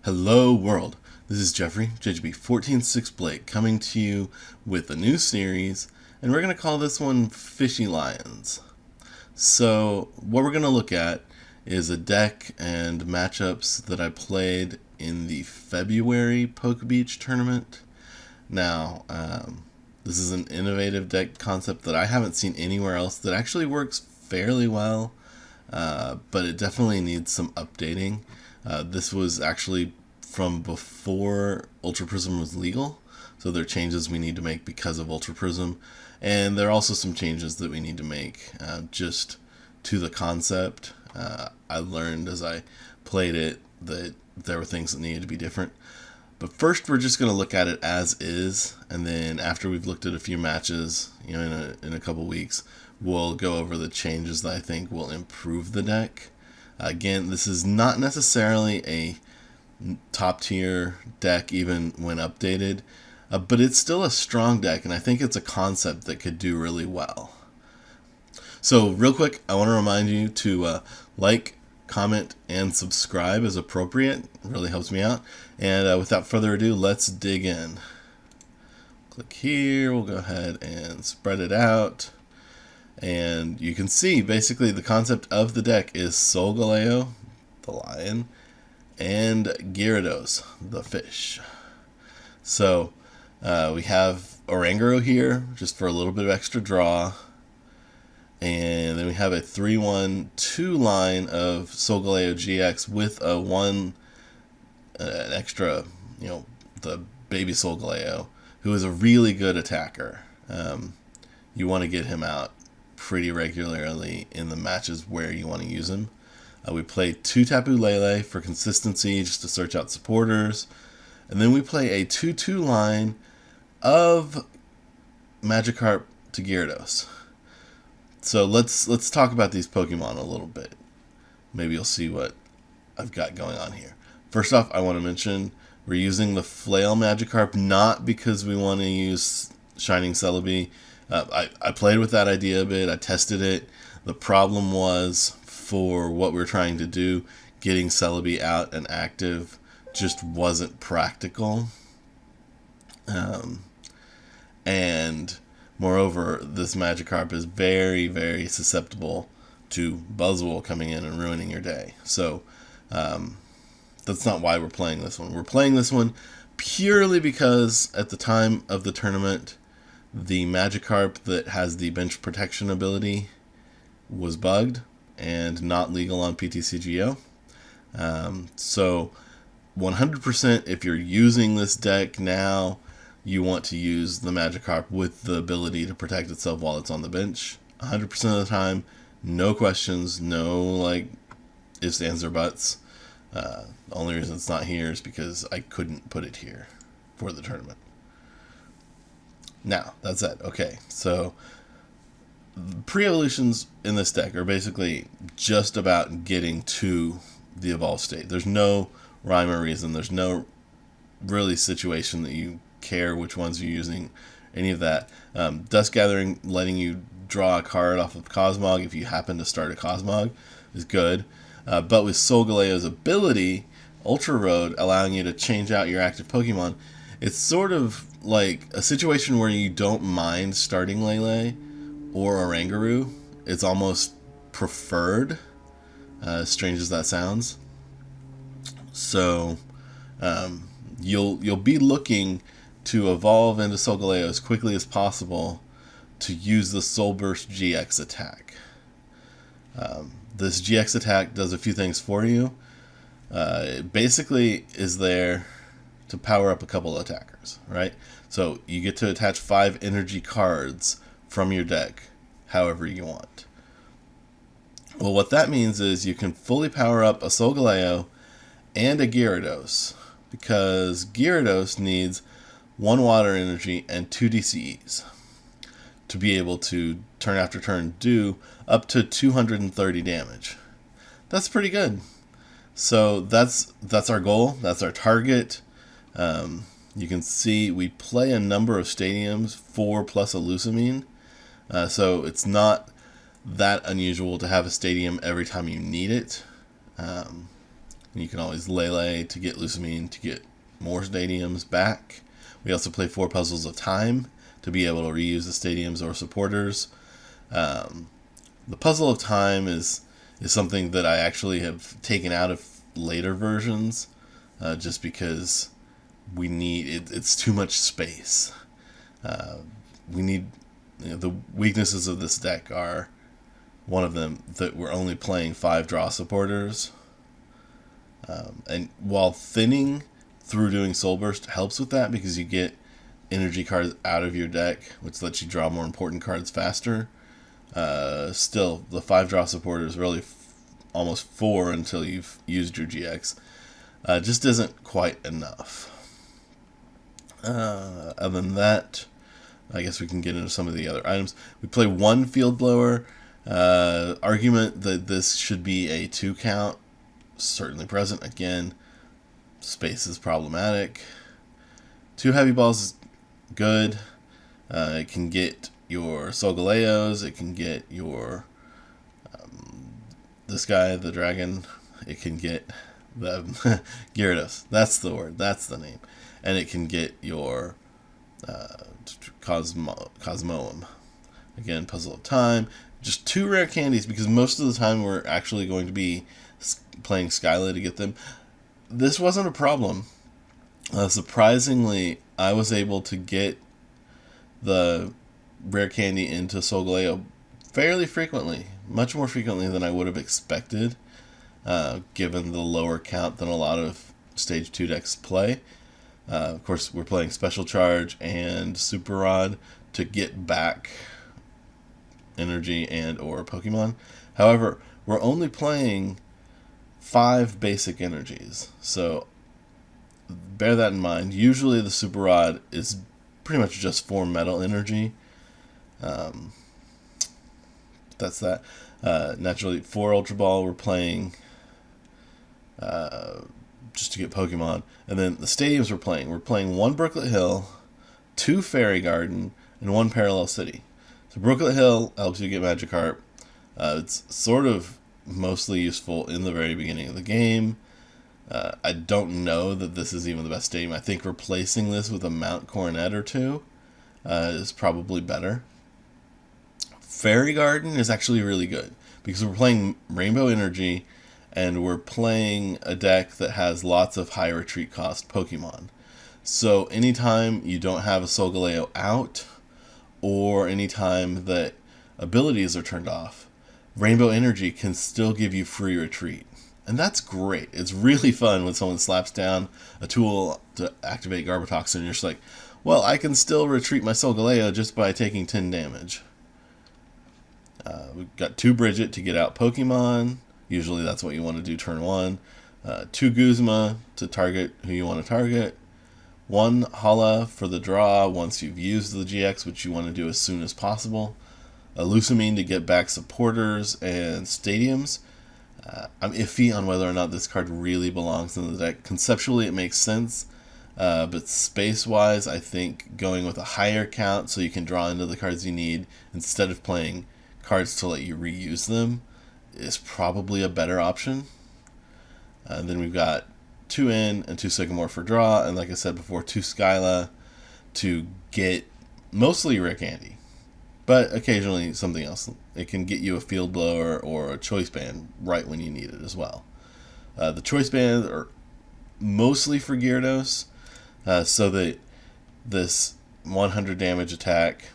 Hello world, this is Jeffrey, JGB146 Blake, coming to you with a new series, and we're going to call this one Fishy Lions. So what we're going to look at is a deck and matchups that I played in the February Poke Beach tournament. Now, this is an innovative deck concept that I haven't seen anywhere else that actually works fairly well, but it definitely needs some updating. This was actually from before Ultra Prism was legal, so there are changes we need to make because of Ultra Prism, and there are also some changes that we need to make just to the concept. I learned as I played it that there were things that needed to be different. But first we're just going to look at it as is, and then after we've looked at a few matches, in a couple weeks, we'll go over the changes that I think will improve the deck. Again, this is not necessarily a top tier deck even when updated, but it's still a strong deck, and I think it's a concept that could do really well. So real quick, I want to remind you to like, comment, and subscribe as appropriate. It really helps me out. And without further ado, let's dig in. Click here, we'll go ahead and spread it out. And you can see basically the concept of the deck is Solgaleo, the lion, and Gyarados, the fish. So we have Oranguru here, just for a little bit of extra draw. And then we have a 3-1-2 line of Solgaleo GX with a an extra, the baby Solgaleo, who is a really good attacker. You want to get him out pretty regularly in the matches where you want to use him. We play 2 Tapu Lele for consistency, just to search out supporters. And then we play a 2-2 line of Magikarp to Gyarados. So let's talk about these Pokemon a little bit. Maybe you'll see what I've got going on here. First off, I want to mention we're using the Flail Magikarp not because we want to use Shining Celebi. I played with that idea a bit. I tested it. The problem was, for what we're trying to do, getting Celebi out and active just wasn't practical. And moreover, this Magikarp is very, very susceptible to Buzzwole coming in and ruining your day. So that's not why we're playing this one. We're playing this one purely because at the time of the tournament, the Magikarp that has the bench protection ability was bugged and not legal on PTCGO. So 100% if you're using this deck now, you want to use the Magikarp with the ability to protect itself while it's on the bench. 100% of the time, no questions, no ifs, ands, or buts. The only reason it's not here is because I couldn't put it here for the tournament. Now, that's it. Okay, so pre-evolutions in this deck are basically just about getting to the evolved state. There's no rhyme or reason. There's no really situation that you care which ones you're using, any of that. Dust Gathering, letting you draw a card off of Cosmog if you happen to start a Cosmog, is good. But with Solgaleo's ability, Ultra Road, allowing you to change out your active Pokemon, it's sort of like a situation where you don't mind starting Lele or Oranguru. It's almost preferred, as strange as that sounds. So you'll be looking to evolve into Solgaleo as quickly as possible to use the Soul Burst GX attack. This GX attack does a few things for you. It basically is there to power up a couple of attackers, right? So you get to attach 5 energy cards from your deck however you want. Well, what that means is you can fully power up a Solgaleo and a Gyarados, because Gyarados needs 1 water energy and 2 DCEs to be able to turn after turn do up to 230 damage. That's pretty good. So that's our goal. That's our target. You can see we play a number of stadiums, 4 plus a Lusamine. So it's not that unusual to have a stadium every time you need it. And you can always Lele to get Lusamine to get more stadiums back. We also play 4 Puzzles of Time to be able to reuse the stadiums or supporters. The Puzzle of Time is something that I actually have taken out of later versions, just because we need it's too much space. We need the weaknesses of this deck are one of them that we're only playing 5 draw supporters, and while thinning through doing Soul Burst helps with that because you get energy cards out of your deck, which lets you draw more important cards faster. Still, the 5 draw supporters, really almost 4 until you've used your GX, just isn't quite enough. Other than that, I guess we can get into some of the other items. We play 1 Field Blower. Argument that this should be a 2 count, certainly present. Again, space is problematic. 2 Heavy Balls is good. It can get your Solgaleos. It can get your this guy, the dragon. It can get the Gyarados. That's the word. That's the name. And it can get your Cosmoem. Again, Puzzle of Time. Just 2 rare candies because most of the time we're actually going to be playing Skyla to get them. This wasn't a problem. Surprisingly, I was able to get the rare candy into Solgaleo fairly frequently, much more frequently than I would have expected, given the lower count than a lot of Stage 2 decks play. Of course, we're playing Special Charge and Super Rod to get back energy and or Pokemon. However, we're only playing 5 basic energies, so bear that in mind. Usually the Super Rod is pretty much just 4 metal energy. That's that. Naturally, 4 Ultra Ball we're playing just to get Pokemon. And then the stadiums we're playing 1 Brooklet Hill, 2 Fairy Garden, and 1 Parallel City. So Brooklet Hill helps you get Magikarp. It's sort of mostly useful in the very beginning of the game. I don't know that this is even the best stadium. I think replacing this with a Mount Coronet or 2 is probably better. Fairy Garden is actually really good because we're playing Rainbow Energy and we're playing a deck that has lots of high retreat cost Pokemon. So anytime you don't have a Solgaleo out, or anytime that abilities are turned off, Rainbow Energy can still give you free retreat. And that's great. It's really fun when someone slaps down a tool to activate Garbotoxin and you're just like, well, I can still retreat my Solgaleo just by taking 10 damage. We've got 2 Brigette to get out Pokemon. Usually that's what you want to do turn 1. 2 Guzma to target who you want to target. 1 Hala for the draw once you've used the GX, which you want to do as soon as possible. A Lusamine to get back supporters and stadiums. I'm iffy on whether or not this card really belongs in the deck. Conceptually, it makes sense, but space-wise, I think going with a higher count so you can draw into the cards you need instead of playing cards to let you reuse them is probably a better option. Then we've got 2 in and 2 Sycamore for draw, and like I said before, 2 Skyla to get mostly Rare Candy, but occasionally something else. It can get you a Field Blower or a Choice Band right when you need it as well. The Choice Bands are mostly for Gyarados, so that this 100 damage attack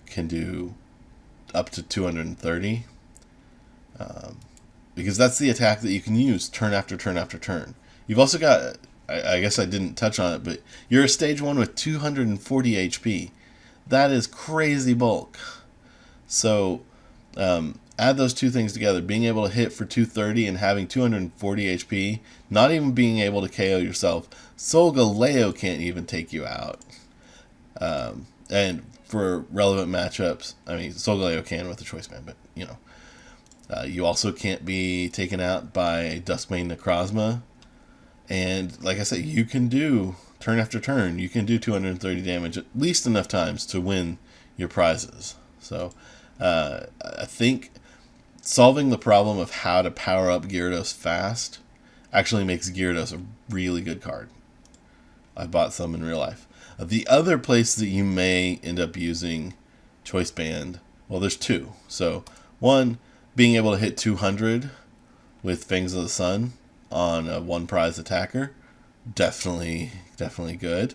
can do up to 230. Because that's the attack that you can use turn after turn after turn. You've also got, I guess I didn't touch on it, but you're a stage 1 with 240 HP. That is crazy bulk. So add those 2 things together, being able to hit for 230 and having 240 HP, not even being able to KO yourself. Solgaleo can't even take you out. And for relevant matchups, I mean, Solgaleo can with the Choice Band, but you know. You also can't be taken out by Duskmane Necrozma. And like I said, you can do, turn after turn, you can do 230 damage at least enough times to win your prizes. So I think solving the problem of how to power up Gyarados fast actually makes Gyarados a really good card. I bought some in real life. The other place that you may end up using Choice Band, well, there's two. So, one, being able to hit 200 with Fangs of the Sun on a one prize attacker, definitely good.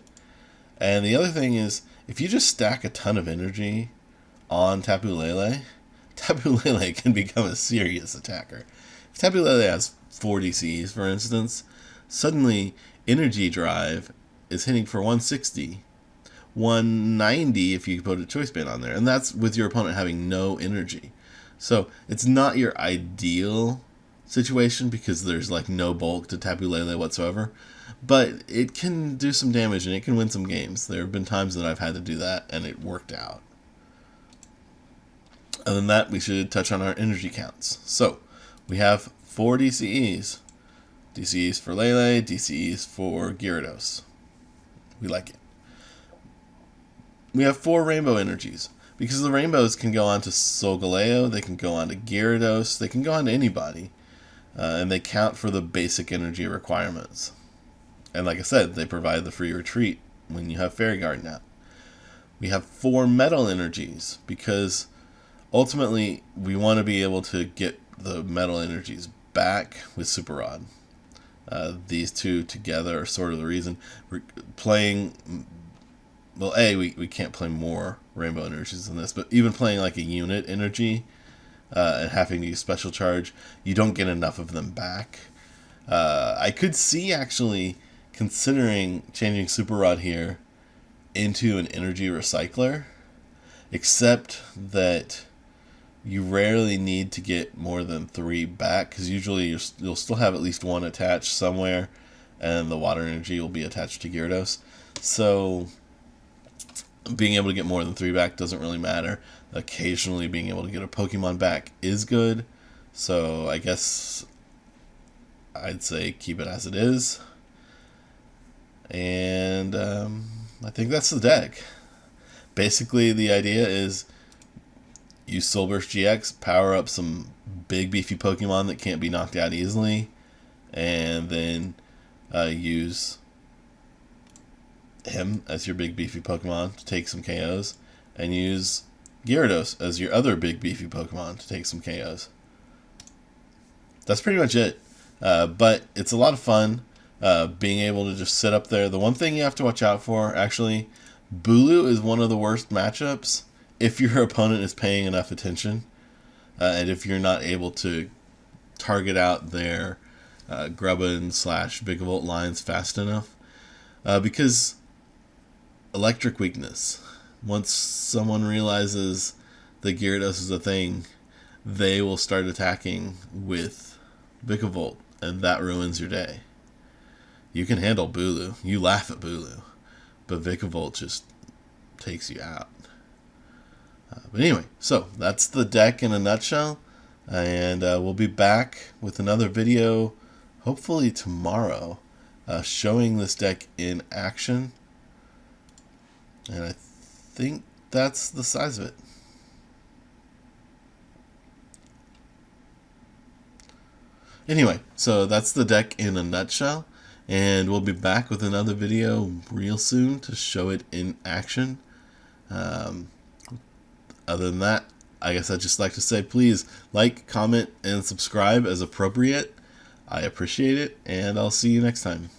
And the other thing is, if you just stack a ton of energy on Tapu Lele, Tapu Lele can become a serious attacker. If Tapu Lele has 40 Cs, for instance, suddenly Energy Drive is hitting for 160, 190 if you put a Choice Band on there, and that's with your opponent having no energy. So it's not your ideal situation because there's like no bulk to Tapu Lele whatsoever, but it can do some damage and it can win some games. There have been times that I've had to do that and it worked out. Other than that, we should touch on our energy counts. So we have 4 DCEs. DCEs for Lele, DCEs for Gyarados. We like it. We have 4 rainbow energies. Because the rainbows can go on to Solgaleo, they can go on to Gyarados, they can go on to anybody. And they count for the basic energy requirements. And like I said, they provide the free retreat when you have Fairy Garden out. We have 4 metal energies because ultimately we want to be able to get the metal energies back with Super Rod. These two together are sort of the reason we're playing. Well, we can't play more rainbow energies than this, but even playing like a unit energy and having to use special charge, you don't get enough of them back. I could see actually considering changing Super Rod here into an energy recycler, except that you rarely need to get more than 3 back, because usually you'll still have at least 1 attached somewhere, and the water energy will be attached to Gyarados. So being able to get more than 3 back doesn't really matter. Occasionally being able to get a Pokemon back is good, so I guess I'd say keep it as it is. And I think that's the deck. Basically, the idea is use Solburst GX, power up some big beefy Pokemon that can't be knocked out easily, and then use him as your big beefy Pokemon to take some KOs, and use Gyarados as your other big beefy Pokemon to take some KOs. That's pretty much it. But it's a lot of fun being able to just sit up there. The one thing you have to watch out for, actually, Bulu is one of the worst matchups if your opponent is paying enough attention, and if you're not able to target out their Grubbin / Vigavolt lines fast enough. Because electric weakness, once someone realizes that Gyarados is a thing, they will start attacking with Vigavolt, and that ruins your day. You can handle Bulu, you laugh at Bulu, but Vigavolt just takes you out. But anyway, so that's the deck in a nutshell, and we'll be back with another video hopefully tomorrow showing this deck in action, and I think that's the size of it. Anyway, so that's the deck in a nutshell, and we'll be back with another video real soon to show it in action. Other than that, I guess I'd just like to say please like, comment, and subscribe as appropriate. I appreciate it, and I'll see you next time.